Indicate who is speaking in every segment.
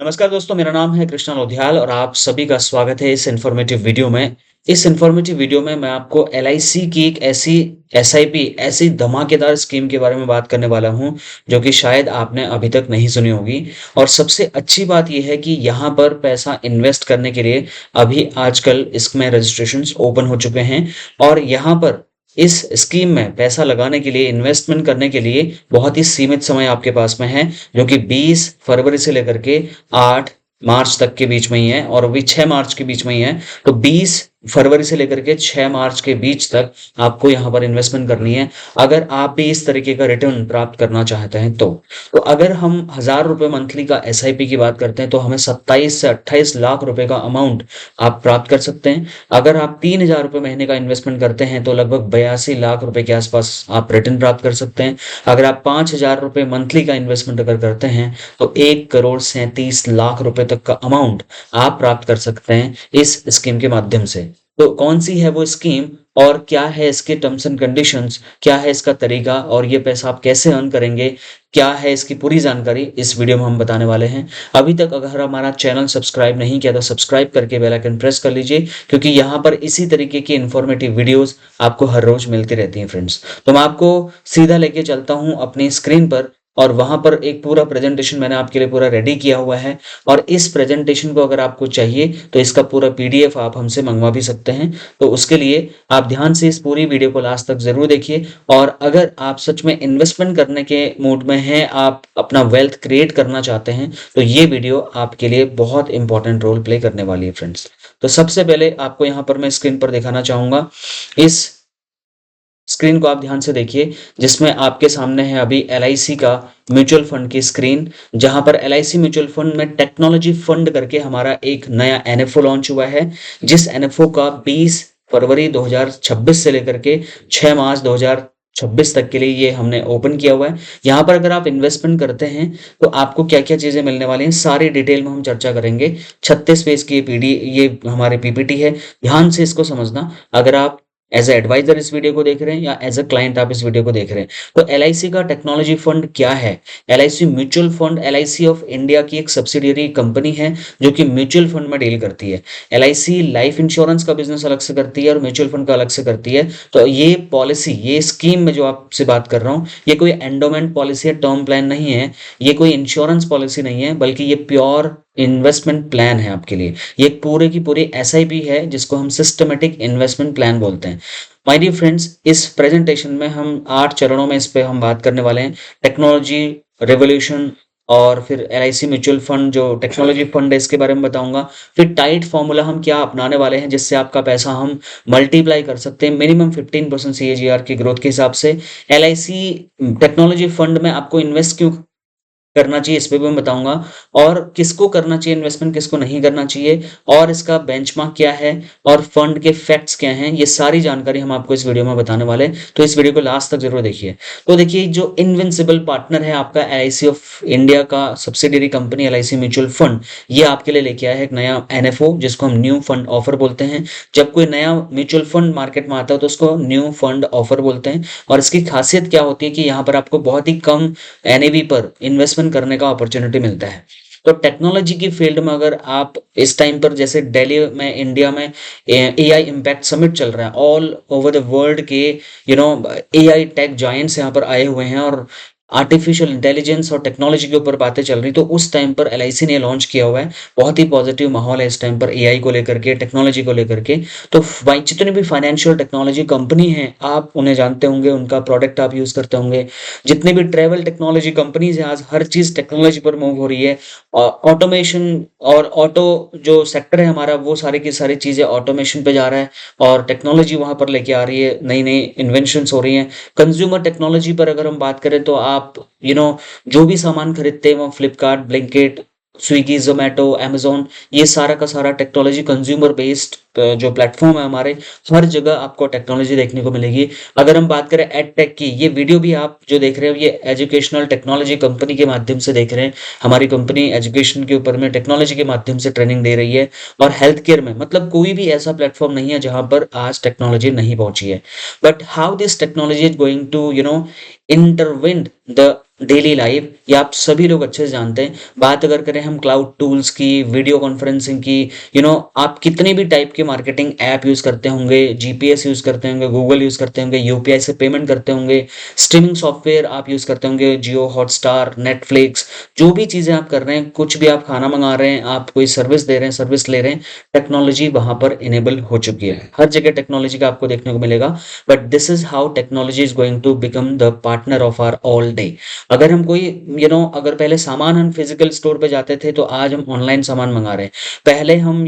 Speaker 1: नमस्कार दोस्तों, मेरा नाम है कृष्णा लोधियाल और आप सभी का स्वागत है इस इन्फॉर्मेटिव वीडियो में। इस इन्फॉर्मेटिव वीडियो में मैं आपको एलआईसी की एक ऐसी एसआईपी ऐसी धमाकेदार स्कीम के बारे में बात करने वाला हूं, जो कि शायद आपने अभी तक नहीं सुनी होगी। और सबसे अच्छी बात यह है कि यहाँ पर पैसा इन्वेस्ट करने के लिए अभी आजकल इसमें रजिस्ट्रेशंस ओपन हो चुके हैं। और यहाँ पर इस स्कीम में पैसा लगाने के लिए, इन्वेस्टमेंट करने के लिए बहुत ही सीमित समय आपके पास में है, जो कि 20 फरवरी से लेकर के 8 मार्च तक के बीच में ही है और अभी 6 मार्च के बीच में ही है। तो 20 फरवरी से लेकर के 6 मार्च के बीच तक आपको यहाँ पर इन्वेस्टमेंट करनी है, अगर आप भी इस तरीके का रिटर्न प्राप्त करना चाहते हैं तो अगर हम 1000 रुपये मंथली का एसआईपी की बात करते हैं तो हमें 27 से 28 लाख रुपए का अमाउंट आप प्राप्त कर सकते हैं। अगर आप 3000 रुपये महीने का इन्वेस्टमेंट करते हैं तो लगभग 82 लाख रुपए के आसपास आप रिटर्न प्राप्त कर सकते हैं। अगर आप 5000 रुपये मंथली का इन्वेस्टमेंट अगर करते हैं तो 1 करोड़ 37 लाख रुपए तक का अमाउंट आप प्राप्त कर सकते हैं इस स्कीम के माध्यम से। तो कौन सी है वो स्कीम और क्या है इसके टर्म्स एंड कंडीशंस, क्या है इसका तरीका और ये पैसा आप कैसे अर्न करेंगे, क्या है इसकी पूरी जानकारी इस वीडियो में हम बताने वाले हैं। अभी तक अगर हमारा चैनल सब्सक्राइब नहीं किया तो सब्सक्राइब करके बेल आइकन प्रेस कर लीजिए, क्योंकि यहाँ पर इसी तरीके की इन्फॉर्मेटिव वीडियोस आपको हर रोज मिलती रहती हैं फ्रेंड्स। तो मैं आपको सीधा लेके चलता हूँ अपनी स्क्रीन पर और वहां पर एक पूरा प्रेजेंटेशन मैंने आपके लिए पूरा रेडी किया हुआ है। और इस प्रेजेंटेशन को अगर आपको चाहिए तो इसका पूरा पीडीएफ आप हमसे मंगवा भी सकते हैं। तो उसके लिए आप ध्यान से इस पूरी वीडियो को लास्ट तक जरूर देखिए। और अगर आप सच में इन्वेस्टमेंट करने के मूड में हैं, आप अपना वेल्थ क्रिएट करना चाहते हैं, तो ये वीडियो आपके लिए बहुत इंपॉर्टेंट रोल प्ले करने वाली है फ्रेंड्स। तो सबसे पहले आपको यहाँ पर मैं स्क्रीन पर दिखाना चाहूंगा, इस स्क्रीन को आप ध्यान से देखिए, जिसमें आपके सामने है अभी एलआईसी का म्यूचुअल फंड की स्क्रीन, जहां पर एलआईसी म्यूचुअल फंड में टेक्नोलॉजी फंड करके हमारा एक नया एनएफओ लॉन्च हुआ है, जिस एनएफओ का 20 फरवरी 2026 से लेकर के 6 मार्च 2026 तक के लिए ये हमने ओपन किया हुआ है। यहाँ पर अगर आप इन्वेस्टमेंट करते हैं तो आपको क्या क्या चीजें मिलने वाली हैं, सारी डिटेल में हम चर्चा करेंगे। 36 पेज की ये हमारे पीपीटी है, ध्यान से इसको समझना। अगर आप एज एडवाइजर इस वीडियो को देख रहे हैं या एज अ क्लाइंट आप इस वीडियो को देख रहे हैं, तो एलआईसी का टेक्नोलॉजी फंड क्या है। LIC mutual fund LIC of India की एक सब्सिडियरी कंपनी है जो कि म्यूचुअल फंड में डील करती है। एलआईसी लाइफ इंश्योरेंस का बिजनेस अलग से करती है और म्यूचुअल फंड का अलग से करती है। तो ये पॉलिसी, ये स्कीम में जो आपसे बात कर रहा हूँ, ये कोई एंडोमेंट पॉलिसी या टर्म प्लान नहीं है, ये कोई इंश्योरेंस पॉलिसी नहीं है, बल्कि ये प्योर इन्वेस्टमेंट प्लान है आपके लिए। ये पूरे की पूरी एसआईपी है, जिसको हम सिस्टमेटिक इन्वेस्टमेंट प्लान बोलते हैं। माय डियर फ्रेंड्स, इस प्रेजेंटेशन में हम 8 चरणों में इस पे हम बात करने वाले हैं। टेक्नोलॉजी रेवोल्यूशन, और फिर एलआईसी म्यूचुअल फंड जो टेक्नोलॉजी फंड है इसके बारे में बताऊंगा। फिर टाइट फॉर्मूला हम क्या अपनाने वाले हैं जिससे आपका पैसा हम मल्टीप्लाई कर सकते हैं मिनिमम 15% सीएजीआर की ग्रोथ के हिसाब से। एलआईसी टेक्नोलॉजी फंड में आपको इन्वेस्ट क्यों करना चाहिए इस पे भी मैं बताऊंगा, और किसको करना चाहिए इन्वेस्टमेंट, किसको नहीं करना चाहिए, और इसका बेंचमार्क क्या है, और फंड के फैक्ट्स क्या हैं, ये सारी जानकारी हम आपको इस वीडियो में बताने वाले हैं। तो इस वीडियो को लास्ट तक जरूर देखिए। तो देखिए, जो इनविंसिबल पार्टनर है आपका एलआईसी ऑफ इंडिया का subsidiary company LIC mutual fund, ये आपके लिए लेके आया है एक नया एनएफओ, जिसको हम न्यू फंड ऑफर बोलते हैं। जब कोई नया म्यूचुअल फंड मार्केट में आता है तो उसको न्यू फंड ऑफर बोलते हैं। और इसकी खासियत क्या होती है कि यहाँ पर आपको बहुत ही कम एनएवी पर इन्वेस्टमेंट करने का अपॉर्चुनिटी मिलता है। तो टेक्नोलॉजी की फील्ड में अगर आप इस टाइम पर, जैसे दिल्ली में इंडिया में एआई इम्पैक्ट समिट चल रहा है, ऑल ओवर द वर्ल्ड के एआई टेक जायंट्स यहाँ पर आए हुए हैं और आर्टिफिशियल इंटेलिजेंस और टेक्नोलॉजी के ऊपर बातें चल रही, तो उस टाइम पर एलआईसी ने लॉन्च किया हुआ है। बहुत ही पॉजिटिव माहौल है इस टाइम पर एआई को लेकर के, टेक्नोलॉजी को लेकर के। तो जितने भी फाइनेंशियल टेक्नोलॉजी कंपनी हैं आप उन्हें जानते होंगे, उनका प्रोडक्ट आप यूज करते होंगे। जितने भी ट्रेवल टेक्नोलॉजी कंपनीज हैं, आज हर चीज टेक्नोलॉजी पर मूव हो रही है। ऑटोमेशन और ऑटो जो सेक्टर है हमारा, वो सारी की सारी चीजें ऑटोमेशन पे जा रहा है और टेक्नोलॉजी वहां पर लेके आ रही है, नई नई इन्वेंशंस हो रही हैं। कंज्यूमर टेक्नोलॉजी पर अगर हम बात करें तो आप जो भी सामान खरीदते हैं वो Flipkart, Blinkit, Swiggy, Zomato, Amazon, ये सारा का सारा टेक्नोलॉजी कंज्यूमर बेस्ड जो प्लेटफ़ॉर्म है हमारे, हर जगह आपको टेक्नोलॉजी देखने को मिलेगी। अगर हम बात करें एडटेक की, ये वीडियो भी आप जो देख रहे हो ये एजुकेशनल टेक्नोलॉजी कंपनी के माध्यम से देख रहे हैं। हमारी कंपनी एजुकेशन के ऊपर में टेक्नोलॉजी के माध्यम से ट्रेनिंग दे रही है और हेल्थ केयर में मतलब कोई भी ऐसा प्लेटफ़ॉर्म नहीं है जहाँ पर आज टेक्नोलॉजी नहीं पहुँची है। But how this technology is going to intervene the daily life, ये आप सभी लोग अच्छे से जानते हैं। बात अगर करें हम क्लाउड टूल्स की, वीडियो कॉन्फ्रेंसिंग की, आप कितने भी टाइप के मार्केटिंग ऐप यूज़ करते होंगे, जीपीएस यूज़ करते होंगे, गूगल यूज़ करते होंगे, यूपीआई से पेमेंट करते होंगे, स्ट्रीमिंग सॉफ्टवेयर आप यूज़ करते होंगे, जियो हॉटस्टार, नेटफ्लिक्स, जो भी चीज़ें आप कर रहे हैं, कुछ भी आप खाना मंगा रहे हैं, आप कोई सर्विस दे रहे हैं, सर्विस ले रहे हैं, टेक्नोलॉजी वहाँ पर इनेबल हो चुकी है। हर जगह टेक्नोलॉजी का आपको देखने को मिलेगा। But this is how technology is going to become the partner of our all day. अगर हम कोई अगर पहले सामान हम फिजिकल स्टोर पे जाते थे तो आज हम ऑनलाइन सामान मंगा रहे हैं। पहले हम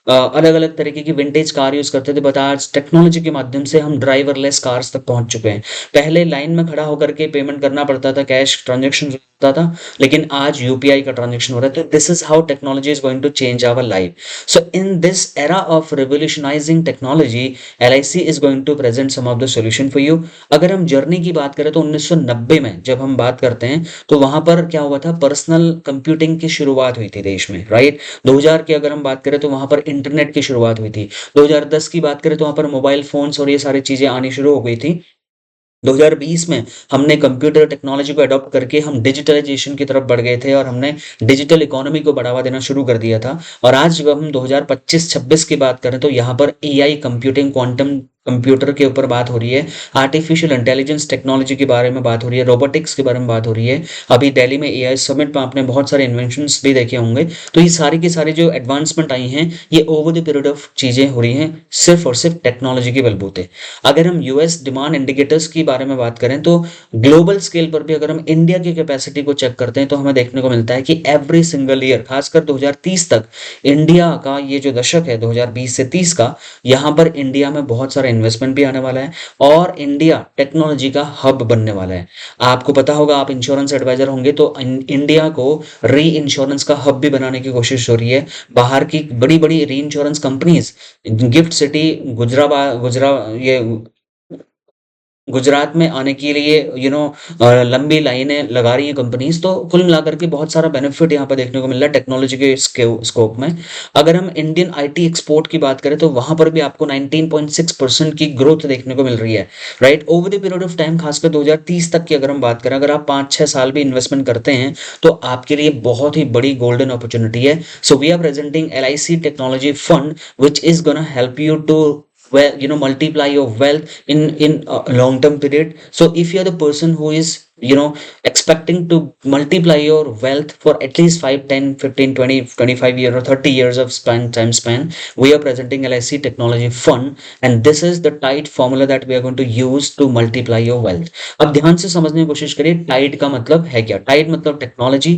Speaker 1: अलग अलग तरीके की विंटेज कार यूज करते थे, बट आज टेक्नोलॉजी के माध्यम से हम ड्राइवरलेस कार्स तक पहुंच चुके हैं। पहले लाइन में खड़ा होकर के पेमेंट करना पड़ता था, कैश ट्रांजेक्शन होता था, लेकिन आज यूपीआई का ट्रांजेक्शन हो रहा है। तो this is how technology is going to change our life. So in this era of revolutionising technology, LIC is going to present some of the solution for you. अगर हम जर्नी की बात करें तो 1990 में जब हम बात करते हैं तो वहां पर क्या हुआ था, पर्सनल कंप्यूटिंग की शुरुआत हुई थी देश में, राइट। 2000 की अगर हम बात करें तो वहां पर इंटरनेट की शुरुआत हुई थी। 2010 की बात करें तो वहां पर मोबाइल फोन्स और ये सारी चीजें आनी शुरू हो गई थी। 2020 में हमने कंप्यूटर टेक्नोलॉजी को अडॉप्ट करके हम डिजिटलाइजेशन की तरफ बढ़ गए थे और हमने डिजिटल इकोनॉमी को बढ़ावा देना शुरू कर दिया था। और आज जब हम 2025-26 की बात करें तो यहाँ पर एआई कंप्यूटिंग, क्वांटम कंप्यूटर के ऊपर बात हो रही है, आर्टिफिशियल इंटेलिजेंस टेक्नोलॉजी के बारे में बात हो रही है, रोबोटिक्स के बारे में बात हो रही है। अभी दिल्ली में एआई समिट में आपने बहुत सारे इन्वेंशंस भी देखे होंगे। तो ये सारी की सारी जो एडवांसमेंट आई हैं, ये ओवर द पीरियड ऑफ चीजें हो रही हैं सिर्फ और सिर्फ टेक्नोलॉजी के बलबूते। अगर हम यूएस डिमांड इंडिकेटर्स की बारे में बात करें तो ग्लोबल स्केल पर भी अगर हम इंडिया की कैपेसिटी को चेक करते हैं तो हमें देखने को मिलता है कि एवरी सिंगल ईयर, खासकर 2030 तक, इंडिया का ये जो दशक है 2020 से 30 का, यहाँ पर इंडिया में बहुत सारा इन्वेस्टमेंट भी आने वाला है और इंडिया टेक्नोलॉजी का हब बनने वाला है। आपको पता होगा, आप इंश्योरेंस एडवाइजर होंगे, तो इंडिया को री इंश्योरेंस का हब भी बनाने की कोशिश हो रही है। बाहर की बड़ी बड़ी री इंश्योरेंस कंपनीज, गिफ्ट सिटी, ये गुजरात में आने के लिए लंबी लाइनें लगा रही हैं कंपनीज। तो कुल मिलाकर के बहुत सारा बेनिफिट यहाँ पर देखने को मिल रहा है टेक्नोलॉजी के स्कोप में। अगर हम इंडियन आईटी एक्सपोर्ट की बात करें तो वहां पर भी आपको 19.6% की ग्रोथ देखने को मिल रही है, right, over the period of time. खासकर 2030 तक की अगर हम बात करें, अगर आप 5-6 साल भी इन्वेस्टमेंट करते हैं तो आपके लिए बहुत ही बड़ी गोल्डन अपॉर्चुनिटी है। So we are presenting LIC technology fund which is gonna help you to multiply your wealth in a long term period. So if you are the person who is expecting to multiply your wealth for at least 5, 10, 15, 20, 25 years or 30 years of time span, we are presenting LIC technology fund, and this is the TIDE formula that we are going to use to multiply your wealth. अब ध्यान से समझने की कोशिश करिए, Tide का मतलब है क्या। टाइड मतलब टेक्नोलॉजी,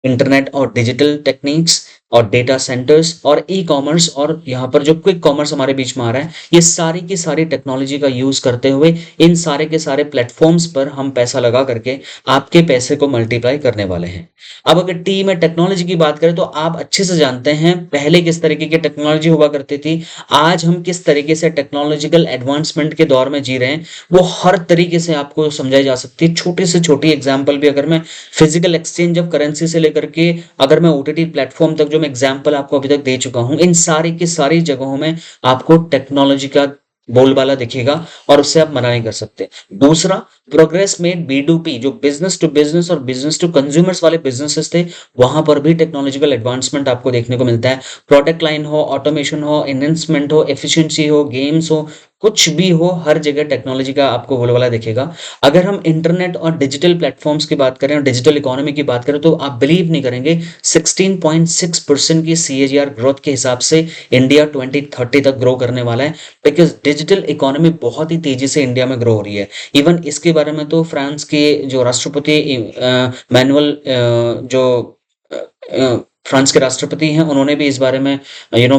Speaker 1: इंटरनेट और डिजिटल टेक्निक्स और डेटा सेंटर्स और ई कॉमर्स, और यहाँ पर जो क्विक कॉमर्स हमारे बीच में आ रहा है, ये सारी की सारी टेक्नोलॉजी का यूज करते हुए इन सारे के सारे प्लेटफॉर्म्स पर हम पैसा लगा करके आपके पैसे को मल्टीप्लाई करने वाले हैं। अब अगर टी में टेक्नोलॉजी की बात करें तो आप अच्छे से जानते हैं पहले किस तरीके की टेक्नोलॉजी हुआ करती थी, आज हम किस तरीके से टेक्नोलॉजिकल एडवांसमेंट के दौर में जी रहे हैं, वो हर तरीके से आपको समझाई जा सकती है। छोटी से छोटी एग्जाम्पल भी, अगर मैं फिजिकल एक्सचेंज ऑफ करेंसी से लेकर के अगर मैं ओटीटी प्लेटफॉर्म तक जो मैं एग्जाम्पल आपको अभी तक दे चुका हूं, इन सारी की सारी जगहों में आपको टेक्नोलॉजी का बोलबाला दिखेगा और उससे आप मना नहीं कर सकते। दूसरा, प्रोग्रेस मेड B2P, जो बिजनेस टू बिजनेस और बिजनेस टू कंज्यूमर्स वाले बिजनेसेस थे, वहां पर भी टेक्नोलॉजिकल एडवांसमेंट आपको देखने को मिलता है। प्रोडक्ट लाइन हो, ऑटोमेशन हो, एनहेंसमेंट हो, एफिशिएंसी हो, गेम्स हो, कुछ भी हो, हर जगह टेक्नोलॉजी का आपको बोलबाला दिखेगा। अगर हम इंटरनेट और डिजिटल प्लेटफॉर्म्स की बात करें और डिजिटल इकोनॉमी की बात करें तो आप बिलीव नहीं करेंगे, 16.6% की CAGR ग्रोथ के हिसाब से इंडिया 2030 तक ग्रो करने वाला है, बिकॉज डिजिटल इकोनॉमी बहुत ही तेजी से इंडिया में ग्रो हो रही है। इवन इसके बारे में तो फ्रांस के जो राष्ट्रपति मैनुअल जो फ्रांस के राष्ट्रपति हैं, उन्होंने भी इस बारे में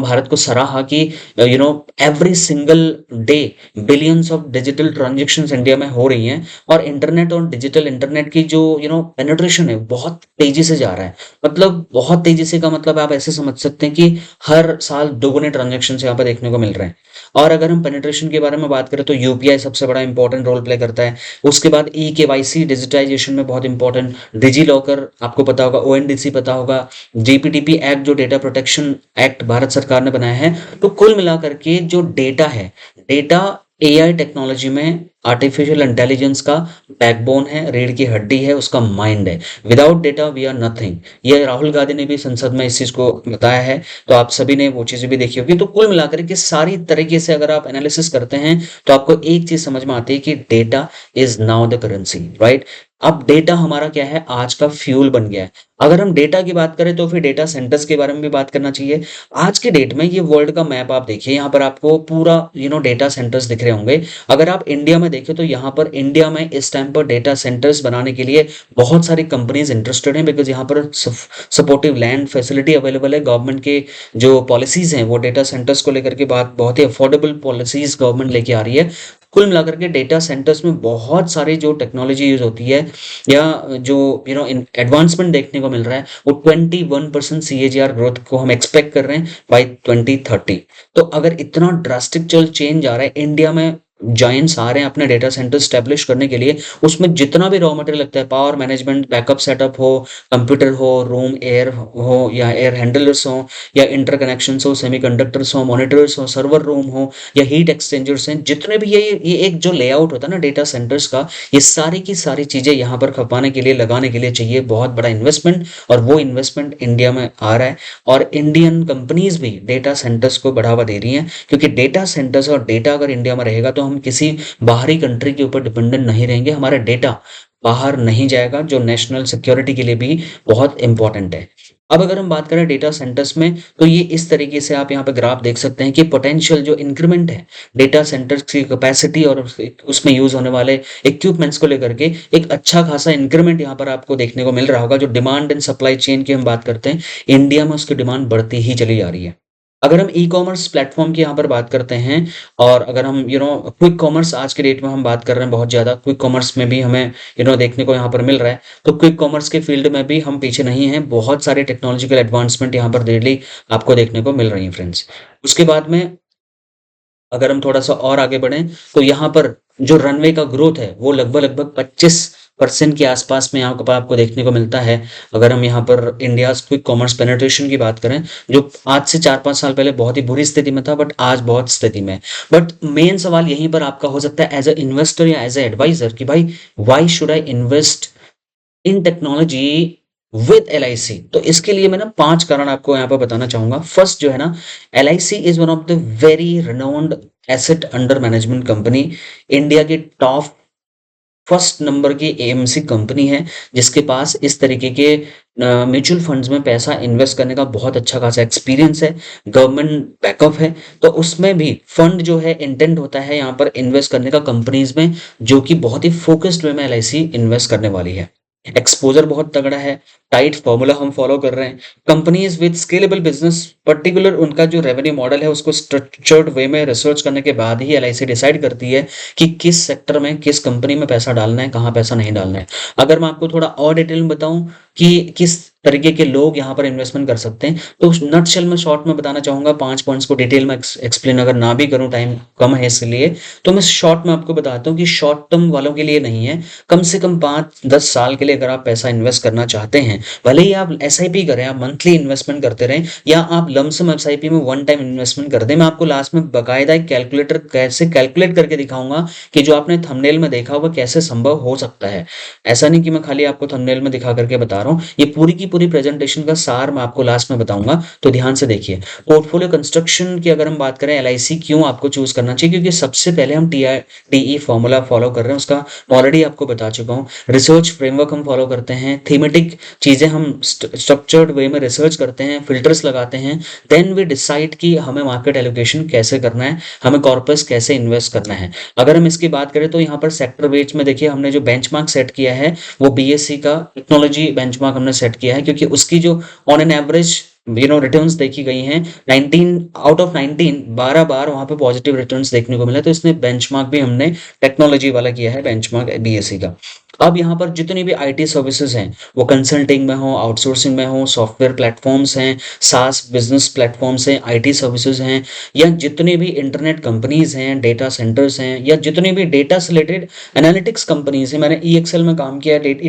Speaker 1: भारत को सराहा कि every single day billions of digital transactions India में हो रही हैं, और इंटरनेट और डिजिटल इंटरनेट की जो पेनिट्रेशन है बहुत तेजी से जा रहा है। मतलब बहुत तेजी से का मतलब आप ऐसे समझ सकते हैं कि हर साल दोगुने ट्रांजैक्शंस यहाँ पर देखने को मिल रहे हैं। और अगर हम पेनिट्रेशन के बारे में बात करें तो यूपीआई सबसे बड़ा इंपॉर्टेंट रोल प्ले करता है। उसके बाद ई केवाईसी डिजिटाइजेशन में बहुत इंपॉर्टेंट, डिजी लॉकर आपको पता होगा, ओएनडीसी पता होगा, जीपीटीपी एक्ट जो डेटा प्रोटेक्शन एक्ट भारत सरकार ने बनाया है। तो कुल मिलाकर के जो डेटा है, डेटा एआई टेक्नोलॉजी में आर्टिफिशियल इंटेलिजेंस का बैकबोन है, रीढ़ की हड्डी है, उसका माइंड है। Without data we are nothing. ये राहुल गांधी ने भी संसद में इस चीज को बताया है, तो आप सभी ने वो चीजें भी देखी होगी। तो कुल मिलाकर के सारी तरीके से अगर आप एनालिसिस करते हैं तो आपको एक चीज समझ में आती है कि data is now the currency, right. अब डेटा हमारा क्या है, आज का फ्यूल बन गया है। अगर हम डेटा की बात करें तो फिर डेटा सेंटर्स के बारे में भी बात करना चाहिए। आज के डेट में ये वर्ल्ड का मैप आप देखिए, यहाँ पर आपको पूरा डेटा सेंटर्स दिख रहे होंगे। अगर आप इंडिया में देखें तो यहाँ पर इंडिया में इस टाइम पर डेटा सेंटर्स बनाने के लिए बहुत सारी कंपनीज इंटरेस्टेड हैं, बिकॉज यहाँ पर सपोर्टिव लैंड फैसिलिटी अवेलेबल है। गवर्नमेंट के जो पॉलिसीज हैं वो डेटा सेंटर्स को लेकर के बात, बहुत ही अफोर्डेबल पॉलिसीज गवर्नमेंट लेके आ रही है। कुल मिलाकर के डेटा सेंटर्स में बहुत सारी जो टेक्नोलॉजी यूज होती है या जो एडवांसमेंट देखने को मिल रहा है, वो 21% CAGR ग्रोथ को हम एक्सपेक्ट कर रहे हैं बाय 2030। तो अगर इतना ड्रास्टिक चेंज आ रहा है इंडिया में, जायंट्स आ रहे हैं अपने डेटा सेंटर स्टैब्लिश करने के लिए, उसमें जितना भी रॉ मटेरियल लगता है, पावर मैनेजमेंट, बैकअप सेटअप हो, कंप्यूटर हो, रूम एयर हो या एयर हैंडलर्स हो या इंटरकनेक्शंस हो, सेमीकंडक्टर्स हो, मॉनिटर्स हो, सर्वर रूम हो या हीट एक्सचेंजर्स हैं, जितने भी ये एक जो लेआउट होता है ना डेटा सेंटर्स का, ये सारी की सारी चीजें यहाँ पर खपाने के लिए, लगाने के लिए चाहिए बहुत बड़ा इन्वेस्टमेंट, और वो इन्वेस्टमेंट इंडिया में आ रहा है। और इंडियन कंपनीज भी डेटा सेंटर्स को बढ़ावा दे रही हैं, क्योंकि डेटा सेंटर्स और डेटा अगर इंडिया में रहेगा तो हम किसी बाहरी कंट्री के ऊपर डिपेंडेंट नहीं रहेंगे, हमारा डेटा बाहर नहीं जाएगा, जो नेशनल सिक्योरिटी के लिए भी बहुत इंपॉर्टेंट है। अब अगर हम बात करें डेटा सेंटर्स में, तो ये इस तरीके से आप यहाँ पे ग्राफ देख सकते हैं कि पोटेंशियल जो इंक्रीमेंट है डेटा सेंटर्स की कैपेसिटी और उसमें यूज होने वाले इक्विपमेंट्स को लेकर के, एक अच्छा खासा इंक्रीमेंट यहाँ पर आपको देखने को मिल रहा होगा। जो डिमांड एंड सप्लाई चेन की हम बात करते हैं, इंडिया में उसकी डिमांड बढ़ती ही चली जा रही है। अगर हम ई कॉमर्स प्लेटफॉर्म की यहाँ पर बात करते हैं, और अगर हम क्विक कॉमर्स आज के डेट में हम बात कर रहे हैं, बहुत ज़्यादा क्विक कॉमर्स में भी हमें देखने को यहाँ पर मिल रहा है। तो क्विक कॉमर्स के फील्ड में भी हम पीछे नहीं हैं, बहुत सारे टेक्नोलॉजिकल एडवांसमेंट यहाँ पर डेली आपको देखने को मिल रही है फ्रेंड्स। उसके बाद में अगर हम थोड़ा सा और आगे बढ़ें तो यहाँ पर जो रनवे का ग्रोथ है वो लगभग 25% के आसपास में यहाँ पर आपको देखने को मिलता है। अगर हम यहाँ पर इंडिया क्विक कॉमर्स पेनिट्रेशन की बात करें, जो आज से 4-5 साल पहले बहुत ही बुरी स्थिति में था, बट आज बहुत स्थिति में है। बट मेन सवाल यहीं पर आपका हो सकता है एज ए इन्वेस्टर या एज ए एडवाइजर कि भाई why should I invest in technology with LIC। तो इसके लिए मैं ना 5 कारण आपको यहाँ पर बताना चाहूंगा। फर्स्ट जो है ना, LIC is one of the very renowned asset under management company, India की टॉप फर्स्ट नंबर की AMC कंपनी है, जिसके पास इस तरीके के म्यूचुअल फंड्स में पैसा इन्वेस्ट करने का बहुत अच्छा खासा एक्सपीरियंस है, गवर्नमेंट बैकअप है। तो उसमें भी फंड जो है इंटेंट होता है यहाँ पर इन्वेस्ट करने का कंपनीज में, जो कि बहुत ही फोकस्ड वे में LIC इन्वेस्ट करने वाली है। एक्सपोजर बहुत तगड़ा है, टाइट फॉर्मूला हम फॉलो कर रहे हैं। Companies with scalable business, particular उनका जो रेवेन्यू मॉडल है उसको स्ट्रक्चर्ड वे में रिसर्च करने के बाद ही LIC डिसाइड करती है कि किस सेक्टर में, किस कंपनी में पैसा डालना है, कहाँ पैसा नहीं डालना है। अगर मैं आपको थोड़ा और डिटेल में बताऊं कि किस तरीके के लोग यहाँ पर इन्वेस्टमेंट कर सकते हैं, तो नटशेल में शॉर्ट में बताना चाहूंगा 5 पॉइंट्स को डिटेल में एक्सप्लेन अगर ना भी करूं, टाइम कम है इसलिए, तो मैं शॉर्ट में आपको बताता हूँ कि शॉर्ट टर्म वालों के लिए नहीं है, कम से कम 5-10 साल के लिए अगर आप पैसा इन्वेस्ट करना चाहते हैं, भले ही आप SIP करें, आप मंथली इन्वेस्टमेंट करते रहें या आप लमसम SIP में वन टाइम इन्वेस्टमेंट कर दें, मैं आपको लास्ट में बकायदा एक कैलकुलेटर कैसे कैलकुलेट करके दिखाऊंगा कि जो आपने थंबनेल में देखा होगा कैसे संभव हो सकता है। ऐसा नहीं कि मैं खाली आपको थंबनेल में दिखा करके बता रहा हूँ, ये पूरी की पूरी प्रेजेंटेशन का सार मैं आपको लास्ट में बताऊंगा, तो ध्यान से देखिए। पोर्टफोलियो कंस्ट्रक्शन की अगर हम बात करें, LIC क्यों आपको चूज करना चाहिए, क्योंकि सबसे पहले हम TIDE फॉर्मूला फॉलो कर रहे हैं, उसका ऑलरेडी आपको बता चुका हूँ। रिसर्च फ्रेमवर्क हम फॉलो करते हैं, थीमेटिक चीजें हम स्ट्रक्चर्ड वे में रिसर्च करते हैं, फिल्टर्स लगाते हैं, देन वी डिसाइड कि हमें मार्केट एलोकेशन कैसे करना है, हमें कॉर्पस कैसे इन्वेस्ट करना है। अगर हम इसकी बात करें तो यहाँ पर सेक्टर बेच में देखिए हमने जो बेंचमार्क सेट किया है वो BSE का टेक्नोलॉजी बेंचमार्क हमने सेट किया है, क्योंकि उसकी जो ऑन एन एवरेज रिटर्न्स देखी गई हैं 19 आउट ऑफ 19 12 बार वहां पे पॉजिटिव रिटर्न्स देखने को मिला। तो इसने बेंचमार्क भी हमने टेक्नोलॉजी वाला किया है, बेंचमार्क बीएससी का। अब यहाँ पर जितनी भी आईटी सर्विसेज हैं, वो कंसल्टिंग में हो, आउटसोर्सिंग में हो, सॉफ्टवेयर प्लेटफॉर्म्स हैं, सास बिजनेस प्लेटफॉर्म्स हैं, आईटी सर्विसेज हैं, या जितने भी इंटरनेट कंपनीज हैं, डेटा सेंटर्स हैं, या जितने भी डेटा से रिलेटेड एनालिटिक्स कंपनीज हैं। मैंने ईएक्सएल में काम किया, it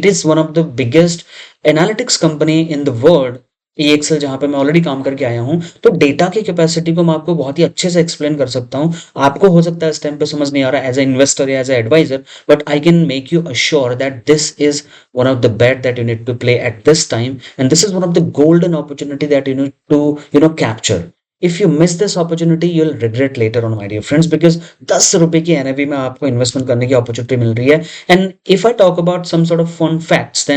Speaker 1: is one of the biggest analytics company in the world, EXL, जहां पे मैं ऑलरेडी काम करके आया हूं। तो डेटा की कैपेसिटी को मैं आपको बहुत ही अच्छे से एक्सप्लेन कर सकता हूं। आपको हो सकता है इस टाइम पे समझ नहीं आ रहा एज ए इन्वेस्टर या as a adviser, but I can make you assure that this is one of the bet that you need to play at this time, and this is one of the golden opportunity that you need to capture. If you miss this opportunity, you'll regret later on, my dear friends, because 10 रुपए की NAV में आपको investment करने की opportunity मिल रही है। And if I talk about some sort of fun facts,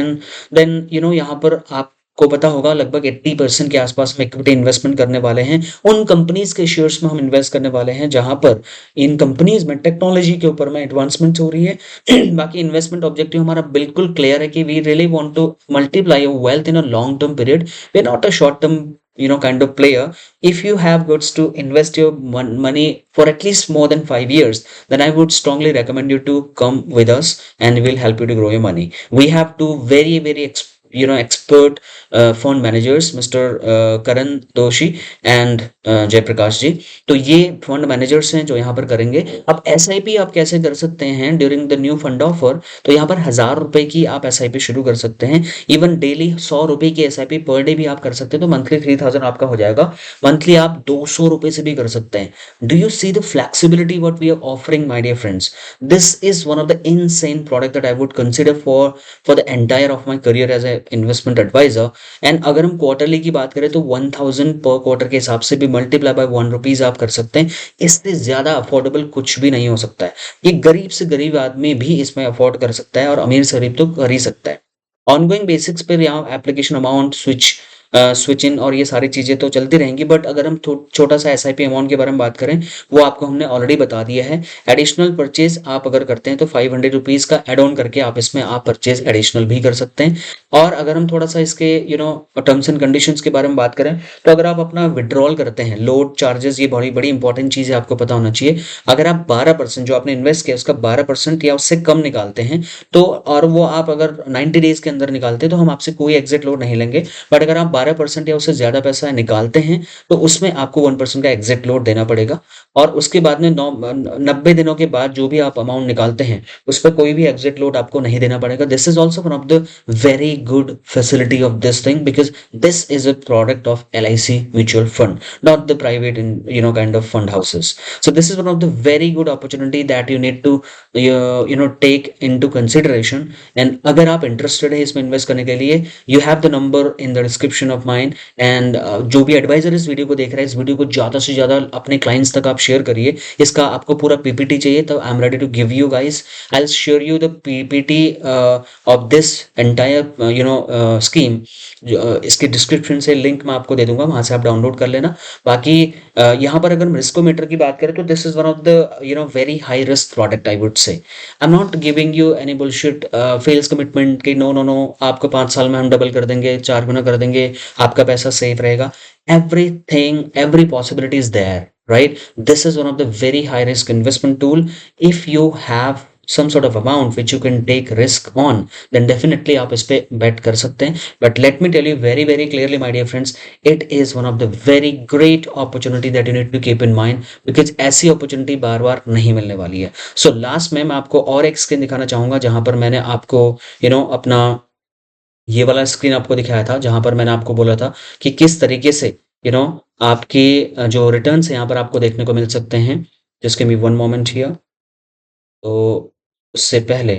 Speaker 1: then यहाँ पर आपको पता होगा लगभग 80% के आसपास में इक्विटी इन्वेस्टमेंट करने वाले हैं। उन कंपनीज के शेयर्स में हम इन्वेस्ट करने वाले हैं जहां पर इन कंपनीज में टेक्नोलॉजी के ऊपर में एडवांसमेंट हो रही है। बाकी इन्वेस्टमेंट ऑब्जेक्टिव हमारा बिल्कुल क्लियर है कि we really want to multiply your wealth in a long term period, we are not a short term kind of player. If you have goods to invest your money for at least more than 5 years, then I would strongly recommend you to come with us and we'll help you to grow your money. We have two very expert fund managers, Mr. Karan Doshi and Jayprakash ji. तो ये fund managers हैं जो यहाँ पर करेंगे। अब SIP आप कैसे कर सकते हैं during the new fund offer? तो यहाँ पर 1000 रुपए की आप एसआईपी शुरू कर सकते हैं। इवन डेली 100 रुपए की एसआईपी पर डे भी आप कर सकते हैं, तो मंथली 3000 आपका हो जाएगा। मंथली आप 200 रुपए से भी कर सकते हैं। Do you see the flexibility what we are offering, my dear friends? This is one of the insane product that I would consider for the entire of my career as a investment adviser. And अगर हम quarterly की बात करें तो 1000 पर quarter के हिसाब से भी मल्टीप्लाई बाय 1 रुपीज आप कर सकते हैं। इससे ज्यादा अफोर्डेबल कुछ भी नहीं हो सकता है। ये गरीब से गरीब आदमी भी इसमें अफोर्ड कर सकता है और अमीर से गरीब तो कर ही सकता है। ऑनगोइंग बेसिक्स पे यहाँ एप्लीकेशन अमाउंट, स्विच इन और ये सारी चीजें तो चलती रहेंगी, बट अगर हम छोटा सा एसआईपी अमाउंट के बारे में बात करें, वो आपको हमने ऑलरेडी बता दिया है। एडिशनल परचेज आप अगर करते हैं तो 500 रुपीज का एड ऑन करके आप इसमें आप परचेज एडिशनल भी कर सकते हैं। और अगर हम थोड़ा सा इसके टर्म्स एंड कंडीशंस के बारे में बात करें, तो अगर आप अपना विड्रॉल करते हैं, लोड चार्जेस, ये बड़ी बड़ी इंपॉर्टेंट चीज है, आपको पता होना चाहिए। अगर आप 12% जो आपने इन्वेस्ट किया उसका 12% या उससे कम निकालते हैं, तो और वो आप अगर 90 डेज के अंदर निकालते हैं, तो हम आपसे कोई एग्जिट लोड नहीं लेंगे। बट अगर आप 12% या उससे ज्यादा पैसा निकालते हैं, तो उसमें आपको 1% का एग्जिट लोड देना पड़ेगा। और उसके बाद में 90 दिनों के बाद जो भी आप अमाउंट निकालते हैं, उस पर कोई भी एग्जिट लोड आपको नहीं देना पड़ेगा। This is also one of the very good facility of this thing, because this is a product of LIC mutual fund, not the private kind of fund houses. So this is one of the very good opportunity that you need to take into consideration. And अगर आप interested है इसमें invest करने के लिए, you have the number in the description of mine, and जो भी advisor इस वीडियो को देख रहा है, इस वीडियो को ज्यादा से ज्यादा अपने clients तक आप शेयर करिए। इसका आपको पूरा PPT चाहिए तो I am ready to give you guys. I'll share you the PPT of this entire scheme. इसके डिस्क्रिप्शन से लिंक मैं आपको दे दूंगा, वहां से आप डाउनलोड कर लेना। बाकी यहाँ पर अगर हम रिस्कोमीटर की बात करें तो this is one of the very high risk product, I would say. I am not giving you any bullshit fails commitment कि नो आपको 5 साल में हम डबल कर देंगे, 4 गुना कर देंगे, आपका पैसा सेफ रहेगा। Everything, every possibility is there, right? This is one of the very high risk investment tool. If you have some sort of amount which you can take risk on, then definitely आप इस पे bet कर सकते हैं। But let me tell you very clearly, my dear friends, it is one of the very great opportunity that you need to keep in mind, because ऐसी opportunity बार बार नहीं मिलने वाली है। So last में मैं आपको और एक स्क्रीन दिखाना चाहूंगा, जहां पर मैंने आपको अपना ये वाला स्क्रीन आपको दिखाया था, जहां पर मैंने आपको बोला था कि किस तरीके से आपके जो रिटर्न्स यहाँ पर आपको देखने को मिल सकते हैं। Just give me one moment here. तो उससे पहले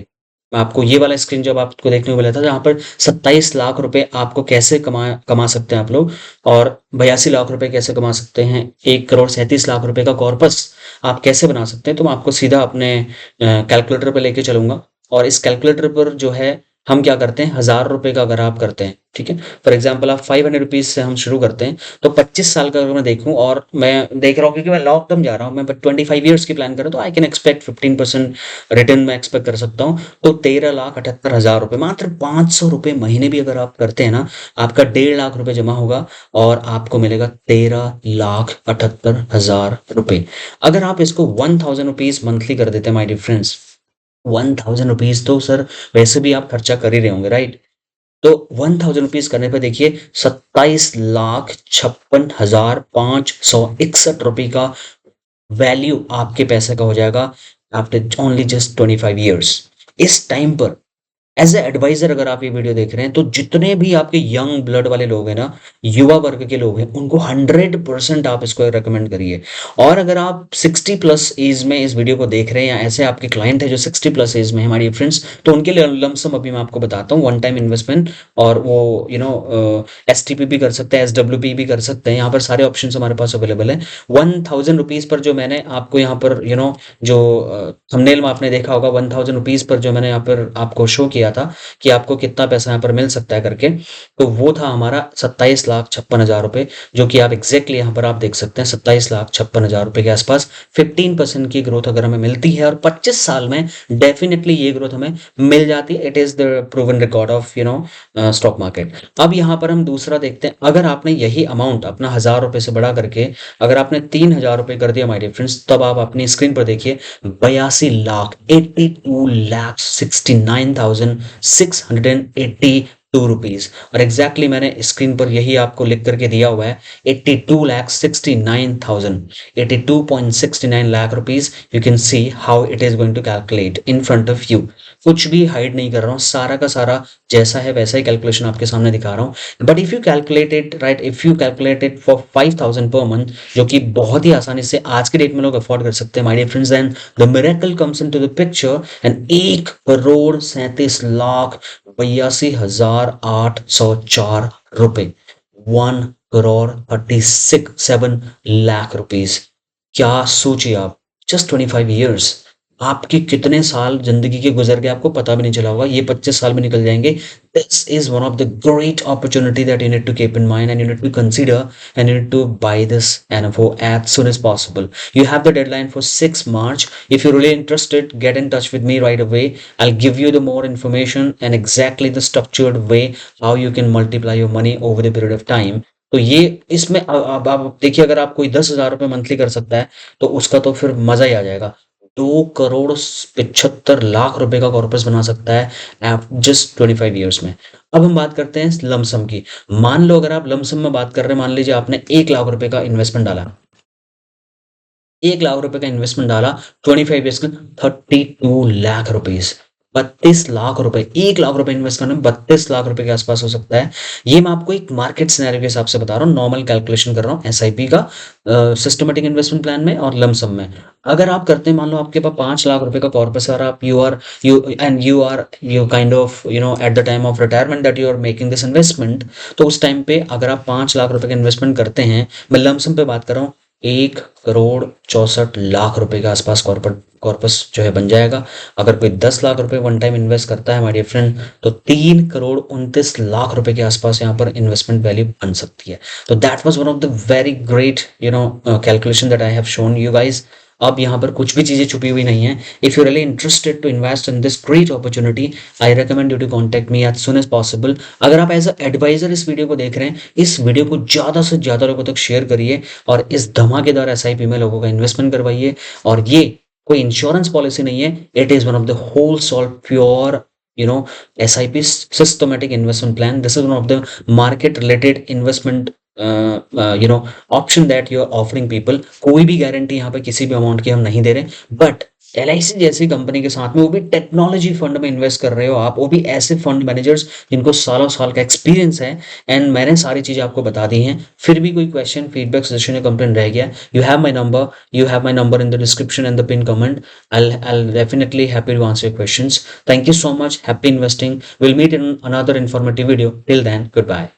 Speaker 1: मैं आपको ये वाला स्क्रीन जब आपको देखने को मिला था, जहाँ पर 27 लाख रुपए आपको कैसे कमा सकते हैं आप लोग, और 82 लाख रुपए कैसे कमा सकते हैं, 1,37,00,000 रुपए का कॉर्पस आप कैसे बना सकते हैं। तो मैं आपको सीधा अपने कैलकुलेटर पे लेके चलूंगा, और इस कैलकुलेटर पर जो है हम क्या करते हैं, 1000 रुपए का अगर आप करते हैं, ठीक है, फॉर एग्जाम्पल आप 500 रुपीज से हम शुरू करते हैं, तो 25 साल का अगर मैं देखूं और मैं देख रहा हूँ क्योंकि मैं लॉन्ग टर्म जा रहा हूँ, मैं 25 ईयर्स की प्लान करूँ तो आई कैन एक्सपेक्ट 15% रिटर्न मैं एक्सपेक्ट कर सकता हूँ। तो 13,78,000 रुपये, मात्र 500 रुपये महीने भी अगर आप करते हैं ना, आपका 1.5 लाख रुपए जमा होगा और आपको मिलेगा 13,78,000 रुपये। अगर आप इसको 1000 रुपीज मंथली कर देते हैं माय डियर फ्रेंड्स, 1000 रुपीज तो सर वैसे भी आप खर्चा कर ही रहे होंगे, राइट? तो 1000 रुपीज करने पे देखिए 27,56,561 रुपए का वैल्यू आपके पैसे का हो जाएगा आफ्टर ओनली जस्ट 25 ईयर्स। इस टाइम पर एज ए एडवाइजर अगर आप ये वीडियो देख रहे हैं तो जितने भी आपके यंग ब्लड वाले लोग हैं ना, युवा वर्ग के लोग हैं, उनको 100% आप इसको रेकमेंड करिए। और अगर आप 60 प्लस एज में इस वीडियो को देख रहे हैं या ऐसे आपके क्लाइंट है जो 60 प्लस एज में है हमारी फ्रेंड्स, तो उनके लिए लमसम अभी मैं आपको बताता हूँ, वन टाइम इन्वेस्टमेंट। और वो STP भी कर सकते हैं, SWP भी कर सकते हैं, यहाँ पर सारे ऑप्शन हमारे पास अवेलेबल है। 1000 रुपीज पर जो मैंने आपको यहाँ पर जो थंबनेल में आपने देखा होगा, 1000 रुपीज पर जो मैंने यहाँ पर आपको शो किया था कि आपको कितना पैसा यहाँ पर मिल सकता है करके, तो वो था हमारा 27,56,000 रुपये, जो कि आप एग्जैक्टली यहाँ पर आप देख सकते हैं 27,56,000 रुपये के आसपास 15% की ग्रोथ अगर हमें मिलती है, और 25 साल में डेफिनेटली ये ग्रोथ हमें मिल जाती है। It is the proven record of stock market. अब यहाँ पर हम दूसरा देखते हैं, अगर आपने यही अमाउंट अपना 1000 रुपये से बढ़ा करके अगर आपने 3000 रुपये कर दिया माय डियर फ्रेंड्स, तब आप अपनी स्क्रीन पर देखिए 82,69,682 रुपीज। और एग्जैक्टली मैंने स्क्रीन पर यही आपको लिख करके दिया हुआ है, 82,69,000 lakh rupees. You can see how it is going to calculate in front of you. कुछ भी हाइड नहीं कर रहा हूँ, सारा का सारा जैसा है वैसा ही कैलकुलेशन आपके सामने दिखा रहा हूँ। But if you calculate it right, if you calculate it for 5,000 per month, जो कि बहुत ही आसानी से आज के डेट में लोग अफोर्ड कर सकते हैं my dear friends, and the miracle comes into the picture, and 1,37,82,804 रुपए, 1,36,7 लाख रुपीज। क्या सोचिए आप, जस्ट 25 ईयर्स, आपके कितने साल जिंदगी के गुजर गए आपको पता भी नहीं चला होगा, ये 25 साल में निकल जाएंगे। This is one of the great opportunity that you need to keep in mind and you need to consider and you need to buy this NFO as soon as possible. You have the deadline for 6 March. If you're really interested, get in touch with me right away. I'll give you the more information and exactly the structured way how you can multiply your money over the period of time. तो ये इसमें अब आप देखिए, अगर आप कोई 10,000 रुपये मंथली कर सकता है तो उसका तो फिर मजा ही आ जाएगा। 2,75,00,000 रुपए का कॉर्पस बना सकता है जस्ट 25 ईयर्स में। अब हम बात करते हैं लमसम की। मान लो अगर आप लमसम में बात कर रहे हैं, मान लीजिए आपने 1,00,000 रुपए का इन्वेस्टमेंट डाला, 1,00,000 रुपए का इन्वेस्टमेंट डाला 25 ईयर्स का, 32 लाख रुपीज, 32 लाख रुपए। 1,00,000 रुपए इन्वेस्ट करना 32 लाख रुपए के आसपास हो सकता है। ये मैं आपको एक मार्केट सिनेरियो के हिसाब से बता रहा हूँ, नॉर्मल कैलकुलेशन कर रहा हूँ SIP का, सिस्टमेटिक इन्वेस्टमेंट प्लान में और लमसम में। अगर आप करते हैं, मान लो आपके पास 5,00,000 रुपए का कॉर्पस है और आप you kind of at the time of retirement that you are making this investment, तो उस टाइम पे अगर आप 5,00,000 रुपए का इन्वेस्टमेंट करते हैं, मैं लमसम पे बात कर रहा हूँ, 1,64,00,000 रुपए के आसपास कॉर्पस जो है बन जाएगा। अगर कोई 10,00,000 रुपए वन टाइम इन्वेस्ट करता है माय डियर फ्रेंड, तो 3,29,00,000 रुपए के आसपास यहाँ पर इन्वेस्टमेंट वैल्यू बन सकती है। तो that was one of the very great calculation that I have shown you guys. अब यहाँ पर कुछ भी चीजें छुपी हुई नहीं है। If you really interested to invest in this great opportunity, I recommend you to contact me as soon as possible. अगर आप एज अ एडवाइजर इस वीडियो को देख रहे हैं, इस वीडियो को ज्यादा से ज्यादा लोगों तक शेयर करिए और इस धमाकेदार SIP में लोगों का इन्वेस्टमेंट करवाइए। और ये कोई इंश्योरेंस पॉलिसी नहीं है, it is one of the whole solve pure SIP systematic investment plan. This is one of the market related investment option that you are offering people. कोई भी गारंटी यहाँ पे किसी भी अमाउंट की हम नहीं दे रहे, बट LIC जैसी कंपनी के साथ में, वो भी टेक्नोलॉजी फंड में इन्वेस्ट कर रहे हो आप, वो भी ऐसे फंड मैनेजर्स जिनको सालों साल का एक्सपीरियंस है, एंड मैंने सारी चीजें आपको बता दी हैं। फिर भी कोई क्वेश्चन, फीडबैक, सजेशन या कंप्लेंट रह गया, you have my number in the description and the pin comment. I'll definitely happy to answer your questions. Thank you so much. Happy investing. We'll meet in another informative video. Till then, goodbye.